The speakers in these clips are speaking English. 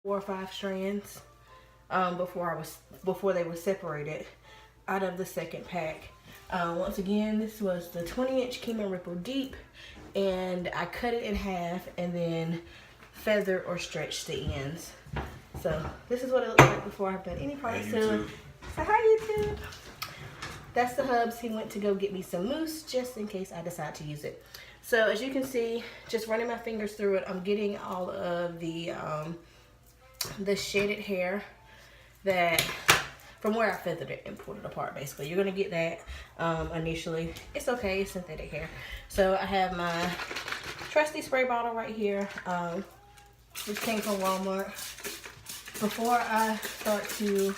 4 or 5 strands before they were separated out of the second pack. Once again, this was the 20-inch Kima Ripple Deep, and I cut it in half and then feather or stretch the ends. So this is what it looks like before I've done any parts to it. So hi YouTube. That's the hubs. He went to go get me some mousse just in case I decide to use it. So as you can see, just running my fingers through it, I'm getting all of the shaded hair that from where I feathered it and pulled it apart. Basically, you're gonna get that initially. It's okay, it's synthetic hair. So I have my trusty spray bottle right here, which came from Walmart. Before I start to,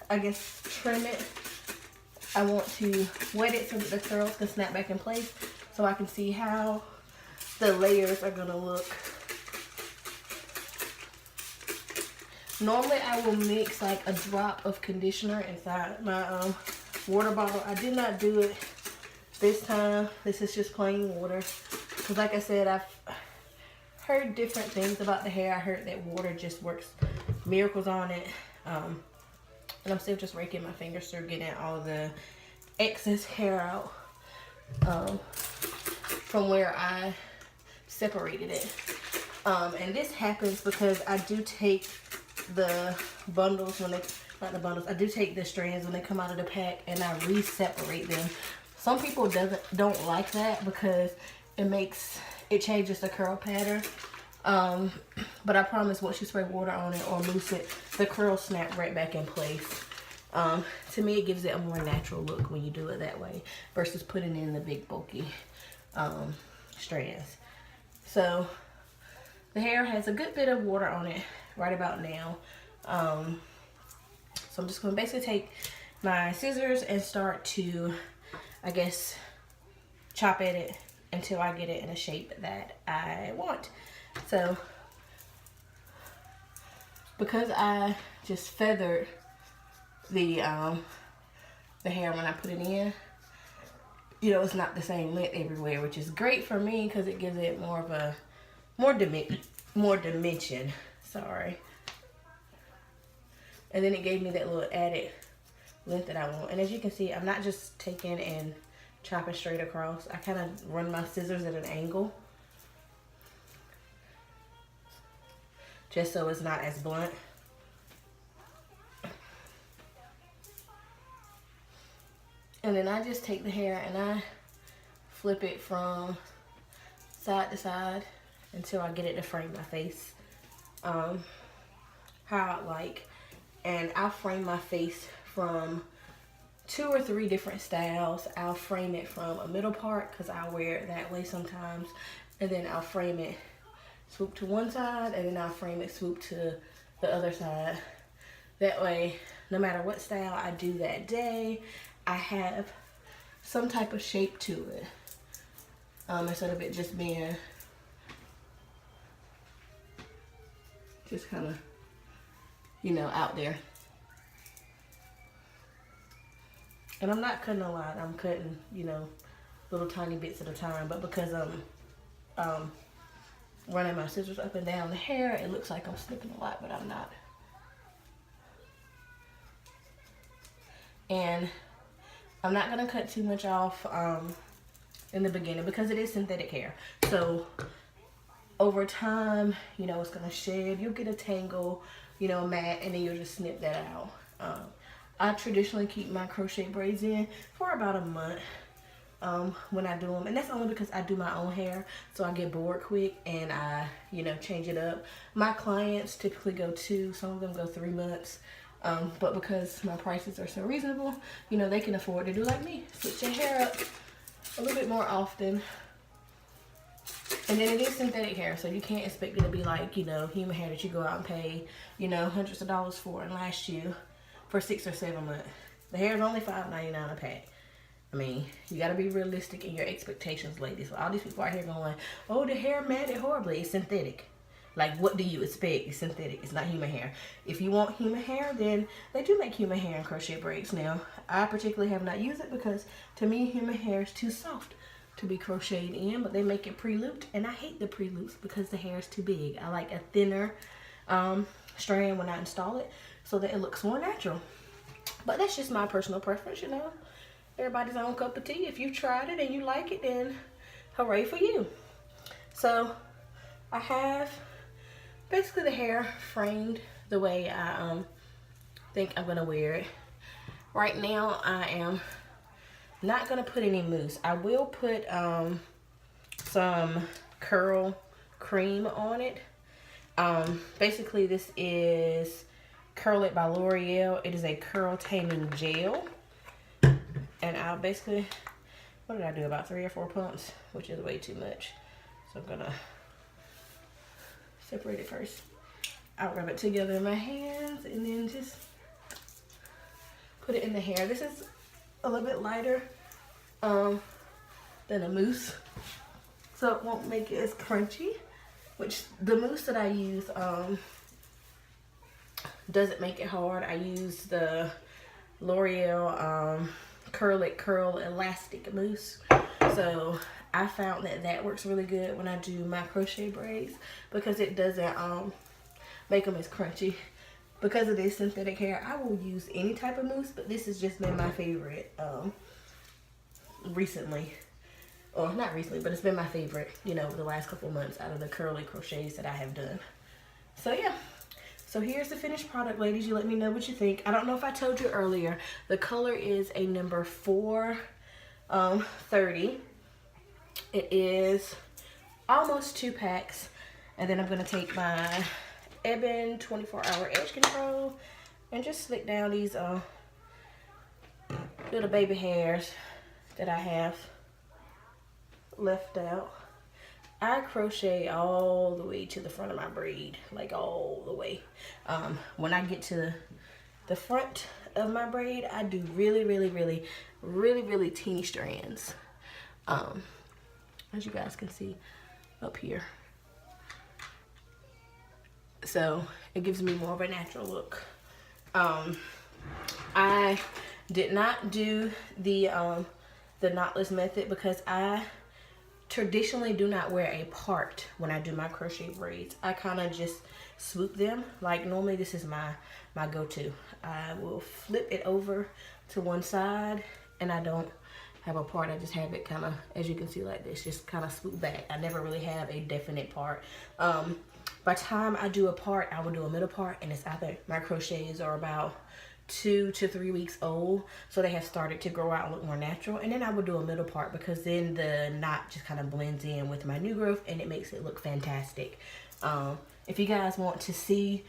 I guess, trim it, I want to wet it so that the curls can snap back in place, so I can see how the layers are gonna look. Normally I will mix like a drop of conditioner inside my water bottle. I did not do it this time. This is just plain water. Because like I said, I've heard different things about the hair. I heard that water just works miracles on it. And I'm still just raking my fingers through, getting all the excess hair out from where I separated it. And this happens because I do take the bundles when they, not the bundles, I do take the strands when they come out of the pack and I re-separate them. Some people don't like that because it changes the curl pattern. But I promise once you spray water on it or mousse it, the curls snap right back in place. To me, it gives it a more natural look when you do it that way versus putting in the big bulky strands. So the hair has a good bit of water on it right about now. So I'm just going to basically take my scissors and start to, I guess, chop at it until I get it in a shape that I want. So because I just feathered the hair when I put it in, you know, it's not the same length everywhere, which is great for me because it gives it more of a more dimension. Sorry. And then it gave me that little added length that I want. And as you can see, I'm not just taking and chopping straight across. I kind of run my scissors at an angle, just so it's not as blunt. And then I just take the hair and I flip it from side to side until I get it to frame my face how I like. And I'll frame my face from 2 or 3 different styles. I'll frame it from a middle part because I wear it that way sometimes, and then I'll frame it swoop to one side, and then I'll frame it swoop to the other side. That way, no matter what style I do that day, I have some type of shape to it, instead of it just being just kind of, you know, out there. And I'm not cutting a lot. I'm cutting, you know, little tiny bits at a time. But because I'm running my scissors up and down the hair, it looks like I'm snipping a lot, but I'm not. And I'm not gonna cut too much off in the beginning because it is synthetic hair. So over time, you know, it's gonna shed. You'll get a tangle, you know, mat, and then you'll just snip that out. I traditionally keep my crochet braids in for about a month when I do them, and that's only because I do my own hair, so I get bored quick and I, you know, change it up. My clients typically go 2, some of them go 3 months, but because my prices are so reasonable, you know, they can afford to do like me, switch their hair up a little bit more often. And then it is synthetic hair, so you can't expect it to be like, you know, human hair that you go out and pay, you know, hundreds of dollars for and last you for 6 or 7 months. The hair is only $5.99 a pack. I mean, you gotta be realistic in your expectations, ladies. So all these people out here going, oh, the hair matted horribly. It's synthetic. Like, what do you expect? It's synthetic. It's not human hair. If you want human hair, then they do make human hair in crochet braids now. I particularly have not used it because, to me, human hair is too soft to be crocheted in, but they make it pre-looped, and I hate the pre-loops because the hair is too big. I like a thinner strand when I install it, so that it looks more natural. But that's just my personal preference, you know. Everybody's own cup of tea. If you tried it and you like it, then hooray for you. So I have basically the hair framed the way I think I'm gonna wear it. Right now I am not gonna put any mousse. I will put some curl cream on it. Basically this is Curl It by L'Oreal. It is a curl taming gel. And I'll basically, what did I do, about 3 or 4 pumps, which is way too much. So I'm gonna separate it first. I'll rub it together in my hands and then just put it in the hair. This is a little bit lighter than a mousse, so it won't make it as crunchy, which the mousse that I use doesn't make it hard. I use the L'Oreal Curl It Curl Elastic Mousse. So I found that that works really good when I do my crochet braids, because it doesn't make them as crunchy. Because of this synthetic hair, I will use any type of mousse, but this has just been my favorite recently. Or not recently, but it's been my favorite, you know, the last couple of months out of the curly crochets that I have done. So yeah. So here's the finished product, ladies. You let me know what you think. I don't know if I told you earlier, the color is a number 430. It is almost 2 packs. And then I'm gonna take my Ebin 24-hour edge control and just slick down these little baby hairs that I have left out. I crochet all the way to the front of my braid, like all the way. When I get to the front of my braid, I do really teeny strands. As you guys can see up here. So it gives me more of a natural look. I did not do the knotless method because I traditionally do not wear a part when I do my crochet braids. I kind of just swoop them. Like normally this is my go-to. I will flip it over to one side and I don't have a part. I just have it kind of, as you can see, like this, just kind of swoop back. I never really have a definite part. By the time I do a part, I will do a middle part, and it's either my crochets are about 2 to 3 weeks old, so they have started to grow out and look more natural, and then I will do a middle part because then the knot just kind of blends in with my new growth and it makes it look fantastic. If you guys want to see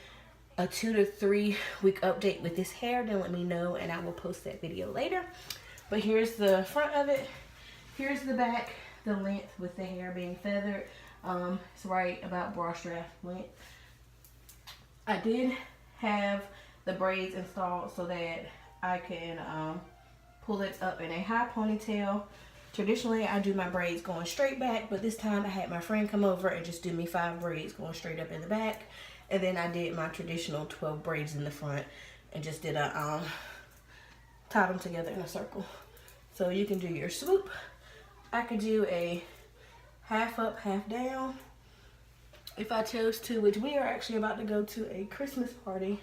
a 2 to 3 week update with this hair, then let me know and I will post that video later. But here's the front of it, here's the back, the length with the hair being feathered. It's right about bra strap length. I did have the braids installed so that I can pull it up in a high ponytail. Traditionally I do my braids going straight back, but this time I had my friend come over and just do me 5 braids going straight up in the back, and then I did my traditional 12 braids in the front and just did a tied them together in a circle. So you can do your swoop. I could do a half up, half down if I chose to, which we are actually about to go to a Christmas party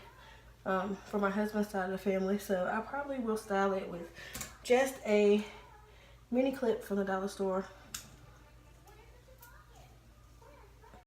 for my husband's side of the family, so I probably will style it with just a mini clip from the dollar store